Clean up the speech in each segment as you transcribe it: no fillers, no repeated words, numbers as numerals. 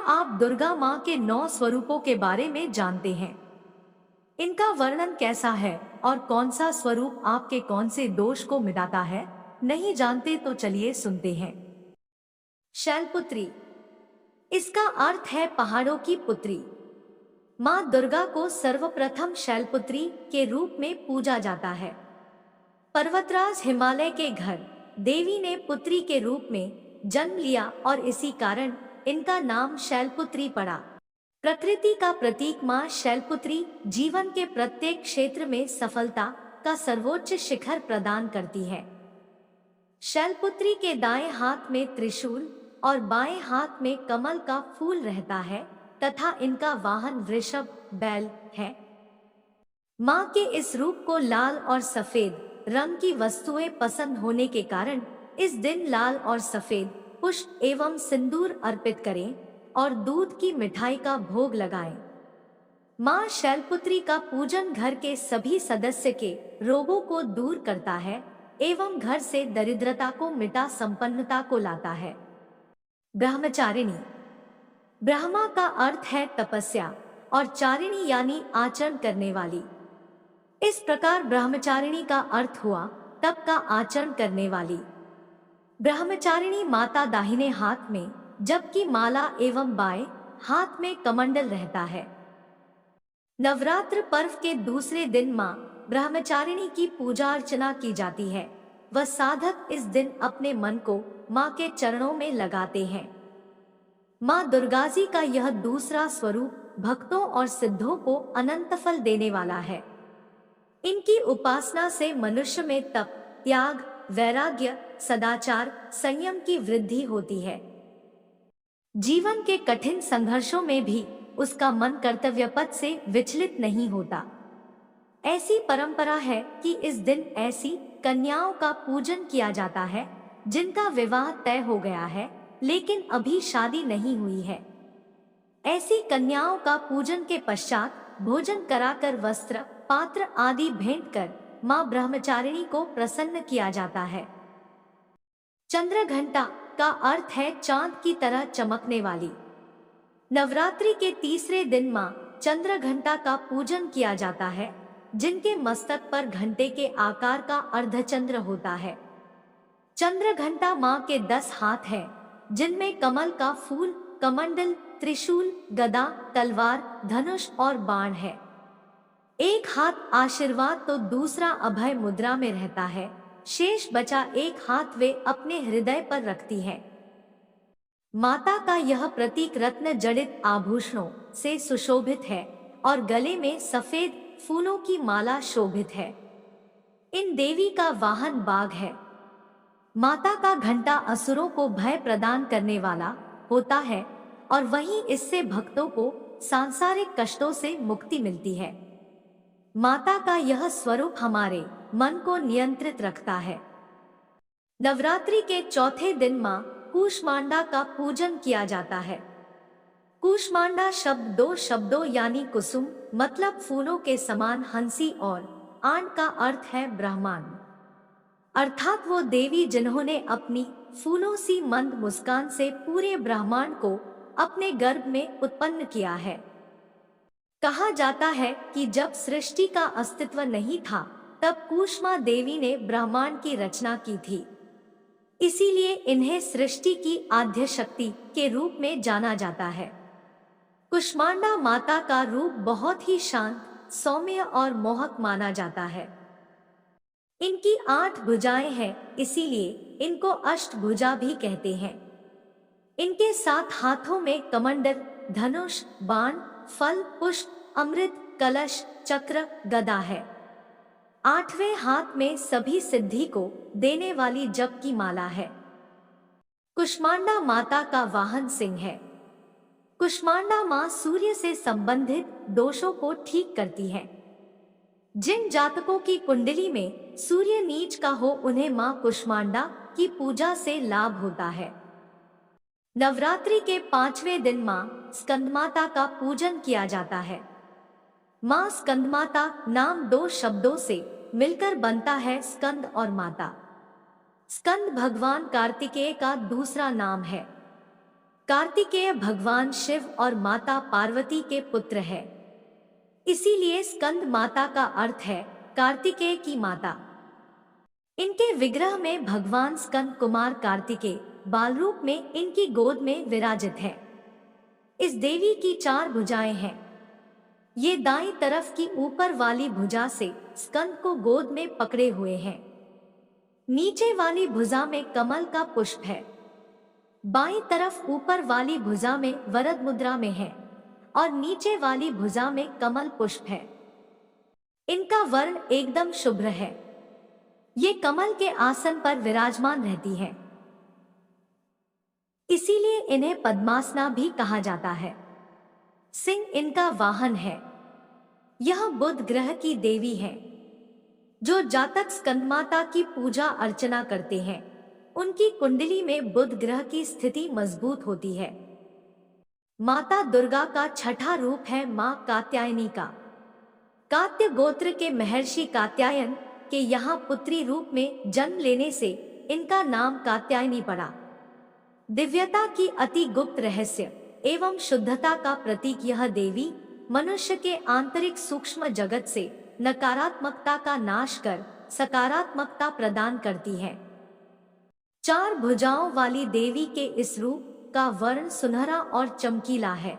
आप दुर्गा माँ के 9 स्वरूपों के बारे में जानते हैं? इनका वर्णन कैसा है और कौन सा स्वरूप आपके कौन से दोष को मिटाता है? नहीं जानते तो चलिए सुनते हैं। शैलपुत्री, इसका अर्थ है पहाड़ों की पुत्री। माँ दुर्गा को सर्वप्रथम शैलपुत्री के रूप में पूजा जाता है। पर्वतराज हिमालय के घर देवी ने पुत्री के रूप में जन्म लिया और इसी कारण इनका नाम शैलपुत्री पड़ा। प्रकृति का प्रतीक माँ शैलपुत्री जीवन के प्रत्येक क्षेत्र में सफलता का सर्वोच्च शिखर प्रदान करती है। शैलपुत्री के दाएं हाथ में त्रिशूल और बाएं हाथ में कमल का फूल रहता है तथा इनका वाहन वृषभ बैल है। माँ के इस रूप को लाल और सफेद रंग की वस्तुएं पसंद होने के कारण इस दिन लाल और सफेद पुष्प एवं सिंदूर अर्पित करें और दूध की मिठाई का भोग लगाएं। माँ शैलपुत्री का पूजन घर के सभी सदस्य के रोगों को दूर करता है एवं घर से दरिद्रता को मिटा संपन्नता को लाता है। ब्रह्मचारिणी, ब्रह्मा का अर्थ है तपस्या और चारिणी यानी आचरण करने वाली। इस प्रकार ब्रह्मचारिणी का अर्थ हुआ तप का आचरण करने वाली। ब्रह्मचारिणी माता दाहिने हाथ में जबकि माला एवं बाएं हाथ में कमंडल रहता है। नवरात्र पर्व के दूसरे दिन मां ब्रह्मचारिणी की पूजा अर्चना की जाती है। वह साधक इस दिन अपने मन को मां के चरणों में लगाते हैं। मां दुर्गा जी का यह दूसरा स्वरूप भक्तों और सिद्धों को अनंत फल देने वाला है। इनकी उपासना से मनुष्य में तप, त्याग, वैराग्य, सदाचार, संयम की वृद्धि होती है। जीवन के कठिन संघर्षों में भी उसका मन कर्तव्य पथ से विचलित नहीं होता। ऐसी परंपरा है कि इस दिन ऐसी कन्याओं का पूजन किया जाता है जिनका विवाह तय हो गया है लेकिन अभी शादी नहीं हुई है। ऐसी कन्याओं का पूजन के पश्चात भोजन कराकर वस्त्र, पात्र आदि भेंट कर मां ब्रह्मचारिणी को प्रसन्न किया जाता है। चंद्रघंटा का अर्थ है चांद की तरह चमकने वाली। नवरात्रि के तीसरे दिन मां चंद्रघंटा का पूजन किया जाता है जिनके मस्तक पर घंटे के आकार का अर्धचंद्र होता है। चंद्रघंटा मां के 10 हाथ हैं जिनमें कमल का फूल, कमंडल, त्रिशूल, गदा, तलवार, धनुष और बाण है। एक हाथ आशीर्वाद तो दूसरा अभय मुद्रा में रहता है। शेष बचा एक हाथ वे अपने हृदय पर रखती है। माता का यह प्रतीक रत्न जड़ित आभूषणों से सुशोभित है और गले में सफेद फूलों की माला शोभित है। इन देवी का वाहन बाघ है। माता का घंटा असुरों को भय प्रदान करने वाला होता है और वहीं इससे भक्तों को सांसारिक कष्टों से मुक्ति मिलती है। माता का यह स्वरूप हमारे मन को नियंत्रित रखता है। नवरात्रि के चौथे दिन मां कूष्मांडा का पूजन किया जाता है। कूष्मांडा शब्द 2 शब्दों यानी कुसुम मतलब फूलों के समान हंसी और आंड का अर्थ है ब्रह्मांड, अर्थात वो देवी जिन्होंने अपनी फूलों सी मंद मुस्कान से पूरे ब्रह्मांड को अपने गर्भ में उत्पन्न किया है। कहा जाता है कि जब सृष्टि का अस्तित्व नहीं था तब कूष्मा देवी ने ब्रह्मांड की रचना की थी। इसीलिए इन्हें सृष्टि की आद्य शक्ति के रूप में जाना जाता है। कूष्मांडा माता का रूप बहुत ही शांत, सौम्य और मोहक माना जाता है। इनकी 8 भुजाएं हैं, इसीलिए इनको अष्टभुजा भी कहते हैं। इनके 7 हाथों में कमंडल, धनुष, बाण, फल, पुष्प, अमृत, कलश, चक्र, गदा है। 8वें हाथ में सभी सिद्धि को देने वाली जप की माला है। कूष्मांडा माता का वाहन सिंह है। कूष्मांडा मां सूर्य से संबंधित दोषों को ठीक करती है। जिन जातकों की कुंडली में सूर्य नीच का हो उन्हें मां कूष्मांडा की पूजा से लाभ होता है। नवरात्रि के 5वें दिन मां स्कंदमाता का पूजन किया जाता है। मां स्कंदमाता नाम 2 शब्दों से मिलकर बनता है स्कंद और माता। स्कंद भगवान कार्तिकेय का दूसरा नाम है। कार्तिकेय भगवान शिव और माता पार्वती के पुत्र है, इसीलिए स्कंद माता का अर्थ है कार्तिकेय की माता। इनके विग्रह में भगवान स्कंद कुमार कार्तिकेय बाल रूप में इनकी गोद में विराजित है। इस देवी की 4 भुजाएं हैं। ये दाईं तरफ की ऊपर वाली भुजा से स्कंद को गोद में पकड़े हुए हैं। नीचे वाली भुजा में कमल का पुष्प है। बाईं तरफ ऊपर वाली भुजा में वरद मुद्रा में है और नीचे वाली भुजा में कमल पुष्प है। इनका वर्ण एकदम शुभ्र है। ये कमल के आसन पर विराजमान रहती है, इसीलिए इन्हें पद्मासना भी कहा जाता है। सिंह इनका वाहन है। यह बुध ग्रह की देवी है। जो जातक स्कंदमाता की पूजा अर्चना करते हैं, उनकी कुंडली में बुध ग्रह की स्थिति मजबूत होती है। माता दुर्गा का छठा रूप है मां कात्यायनी का। कात्य गोत्र के महर्षि कात्यायन के यहाँ पुत्री रूप में जन्म लेने से इनका नाम कात्यायनी पड़ा। दिव्यता की अति गुप्त रहस्य एवं शुद्धता का प्रतीक यह देवी मनुष्य के आंतरिक सूक्ष्म जगत से नकारात्मकता का नाश कर सकारात्मकता प्रदान करती है। 4 भुजाओं वाली देवी के इस रूप का वर्ण सुनहरा और चमकीला है।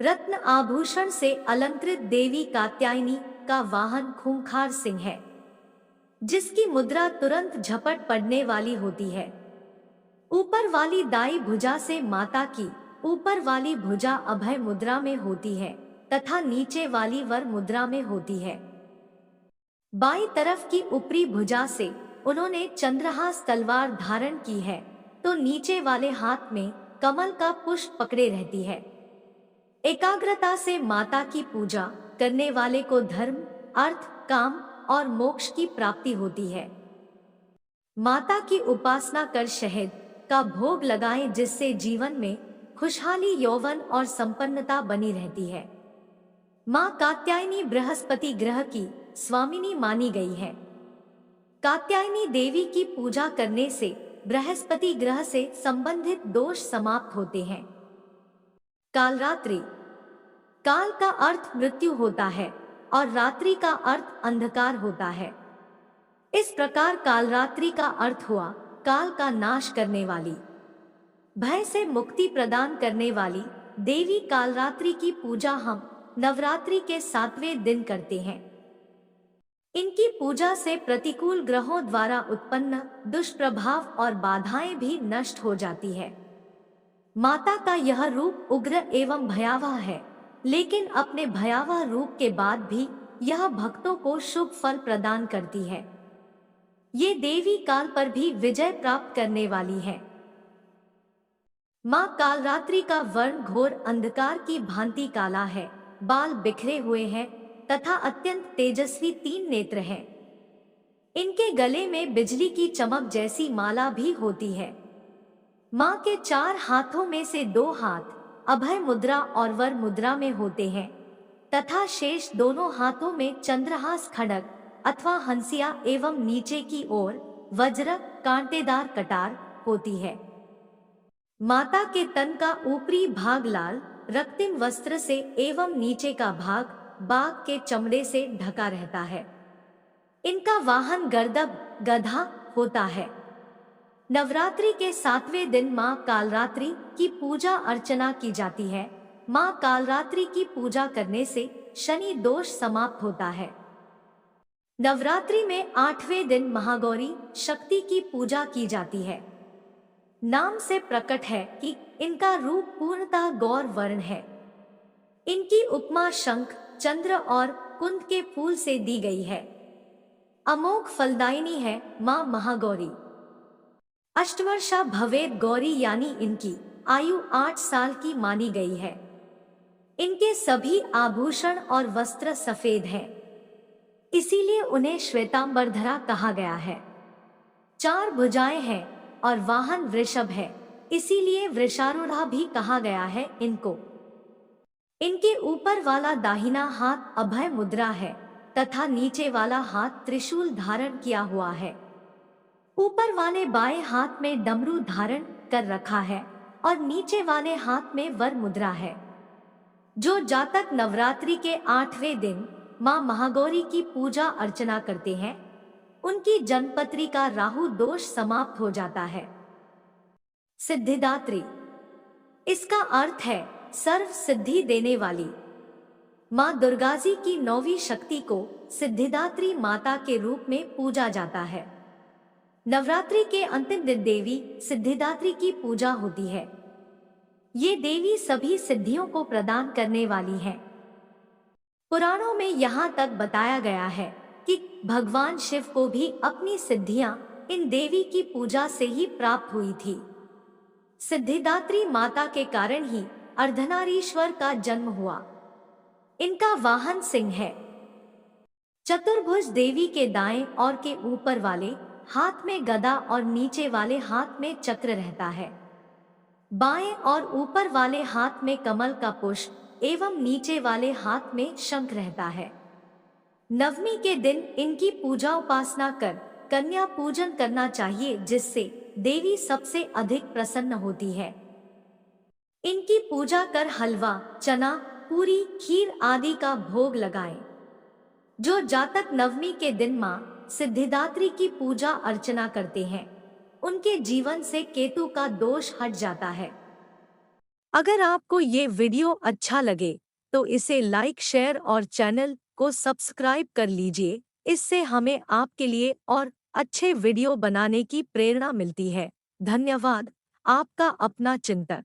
रत्न आभूषण से अलंकृत देवी कात्यायनी का वाहन खूंखार सिंह है, जिसकी मुद्रा तुरंत झपट पड़ने वाली होती है। ऊपर वाली दाई भुजा से माता की ऊपर वाली भुजा अभय मुद्रा में होती है तथा नीचे वाली वर मुद्रा में होती है। बाईं तरफ की ऊपरी भुजा से उन्होंने चंद्रहास तलवार धारण की है, तो नीचे वाले हाथ में कमल का पुष्प पकड़े रहती है। एकाग्रता से माता की पूजा करने वाले को धर्म, अर्थ, काम और मोक्ष की प्राप्ति होती है। माता की उपासना कर शहद का भोग लगाएं, जिससे जीवन में खुशहाली, यौवन और संपन्नता बनी रहती है। मां कात्यायनी बृहस्पति ग्रह की स्वामिनी मानी गई है। कात्यायनी देवी की पूजा करने से बृहस्पति ग्रह से संबंधित दोष समाप्त होते हैं। कालरात्रि। काल का अर्थ मृत्यु होता है और रात्रि का अर्थ अंधकार होता है। इस प्रकार कालरात्रि का अर्थ हुआ काल का नाश करने वाली, भय से मुक्ति प्रदान करने वाली देवी कालरात्रि की पूजा हम नवरात्रि के 7वें दिन करते हैं। इनकी पूजा से प्रतिकूल ग्रहों द्वारा उत्पन्न दुष्प्रभाव और बाधाएं भी नष्ट हो जाती है। माता का यह रूप उग्र एवं भयावह है, लेकिन अपने भयावह रूप के बाद भी यह भक्तों को शुभ फल प्रदान करती है। ये देवी काल पर भी विजय प्राप्त करने वाली है। मां कालरात्रि का वर्ण घोर अंधकार की भांति काला है, बाल बिखरे हुए हैं तथा अत्यंत तेजस्वी 3 नेत्र हैं। इनके गले में बिजली की चमक जैसी माला भी होती है। मां के 4 हाथों में से 2 हाथ अभय मुद्रा और वर मुद्रा में होते हैं तथा शेष दोनों हाथों में चंद्रहास खड्ग अथवा हंसिया एवं नीचे की ओर वज्र कांटेदार कटार होती है। माता के तन का ऊपरी भाग लाल रक्तिम वस्त्र से एवं नीचे का भाग बाघ के चमड़े से ढका रहता है। इनका वाहन गर्दभ गधा होता है। नवरात्रि के 7वें दिन मां कालरात्रि की पूजा अर्चना की जाती है। मां कालरात्रि की पूजा करने से शनि दोष समाप्त होता है। नवरात्रि में 8वें दिन महागौरी शक्ति की पूजा की जाती है। नाम से प्रकट है कि इनका रूप पूर्णतः गौर वर्ण है। इनकी उपमा शंख, चंद्र और कुंद के फूल से दी गई है। अमोघ फलदायिनी है मां महागौरी। अष्टवर्षा भवेद गौरी यानी इनकी आयु 8 साल की मानी गई है। इनके सभी आभूषण और वस्त्र सफेद हैं, इसीलिए उन्हें श्वेतांबरधरा कहा गया है। 4 भुजाएं हैं और वाहन वृषभ है, इसीलिए वृषारूढ़ा भी कहा गया है इनको। इनके ऊपर वाला दाहिना हाथ अभय मुद्रा है तथा नीचे वाला हाथ त्रिशूल धारण किया हुआ है। ऊपर वाले बाएं हाथ में डमरू धारण कर रखा है और नीचे वाले हाथ में वर मुद्रा है। जो जातक नवरात्रि के 8वें दिन मां महागौरी की पूजा अर्चना करते हैं, उनकी जन्मपत्री का राहु दोष समाप्त हो जाता है। सिद्धिदात्री, इसका अर्थ है सर्व सिद्धि देने वाली। मां दुर्गा जी की 9वीं शक्ति को सिद्धिदात्री माता के रूप में पूजा जाता है। नवरात्रि के अंतिम दिन देवी सिद्धिदात्री की पूजा होती है। ये देवी सभी सिद्धियों को प्रदान करने वाली है। पुराणों में यहाँ तक बताया गया है कि भगवान शिव को भी अपनी सिद्धियां इन देवी की पूजा से ही प्राप्त हुई थी। सिद्धिदात्री माता के कारण ही अर्धनारीश्वर का जन्म हुआ। इनका वाहन सिंह है। चतुर्भुज देवी के दाएं और के ऊपर वाले हाथ में गदा और नीचे वाले हाथ में चक्र रहता है। बाएं और ऊपर वाले हाथ में कमल का पुष्प एवं नीचे वाले हाथ में शंख रहता है। नवमी के दिन इनकी पूजा उपासना कर कन्या पूजन करना चाहिए, जिससे देवी सबसे अधिक प्रसन्न होती है। इनकी पूजा कर हलवा, चना, पूरी, खीर आदि का भोग लगाएं। जो जातक नवमी के दिन मां सिद्धिदात्री की पूजा अर्चना करते हैं, उनके जीवन से केतु का दोष हट जाता है। अगर आपको ये वीडियो अच्छा लगे तो इसे लाइक, शेयर और चैनल को सब्सक्राइब कर लीजिए। इससे हमें आपके लिए और अच्छे वीडियो बनाने की प्रेरणा मिलती है। धन्यवाद। आपका अपना चिंतक।